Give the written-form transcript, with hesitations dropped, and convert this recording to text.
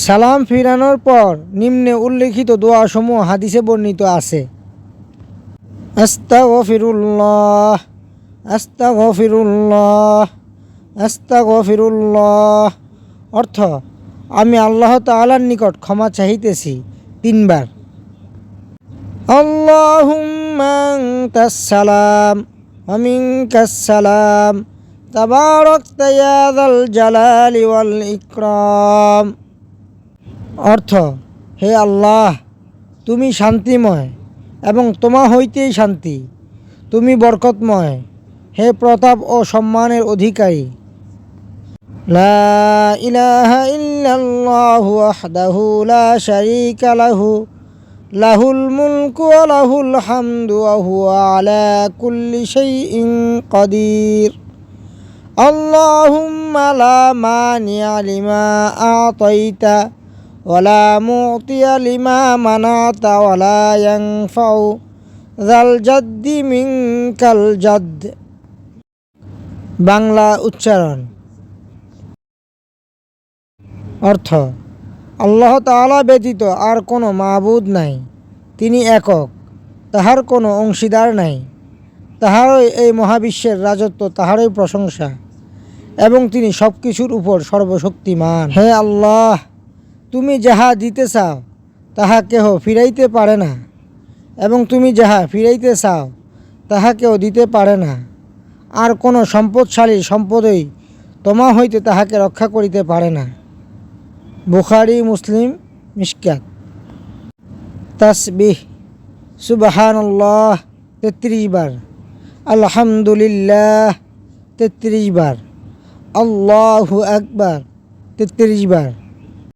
সালাম ফিরানোর পর নিম্নে উল্লেখিত দোয়াসমূহ হাদিসে বর্ণিত আছে। আস্তাগফিরুল্লাহ, আস্তাগফিরুল্লাহ, আস্তাগফিরুল্লাহ। অর্থ, আমি আল্লাহ তাআলার নিকট ক্ষমা চাহিতেছি 3 বার। আল্লাহুম্মা আনতাস সালাম ওয়া মিনকাস সালাম তাবারাকতা ইয়া যাল জালালি ওয়াল ইকরাম। অর্থ, হে আল্লাহ, তুমি শান্তিময় এবং তোমা হইতেই শান্তি, তুমি বরকতময়, হে প্রতাপ ও সম্মানের অধিকারী। লা ইলাহা ইল্লাল্লাহু ওয়াহদাহু লা শারীকা লাহু লাহুল মুলকু ওয়া লাহুল হামদু ওয়া হুয়া আলা কুল্লি শাইইন কাদির। আল্লাহুম্মা লা মানি'a লিমা আ'তাইতা ওয়া লা মু'তিয়া লিমা মানা'তা ওয়া লা ইয়ানফা'ু যাল জাদ্দি মিনকাল জাদ্দ। বাংলা উচ্চারণ। অর্থ, আল্লাহ তাআলা ব্যতীত আর কোনো মাবুদ নাই, তিনি একক, তাহার কোনো অংশীদার নাই, তাহারই এই মহাবিশ্বের রাজত্ব, তাহারই প্রশংসা, এবং তিনি সব কিছুর উপর সর্বশক্তিমান। হে আল্লাহ, তুমি যাহা দিতে চাও তাহা কেহ ফিরাইতে পারে না, এবং তুমি যাহা ফিরাইতে চাও তাহা কেউ দিতে পারে না। আর কোনো সম্পদশালীর সম্পদই তোমা হইতে তাহাকে রক্ষা করিতে পারে না। বুখারী, মুসলিম, মিশকাত। তাসবিহ: সুবহানাল্লাহ 33 বার, আলহামদুলিল্লাহ 33 বার, আল্লাহু আকবার 33 বার।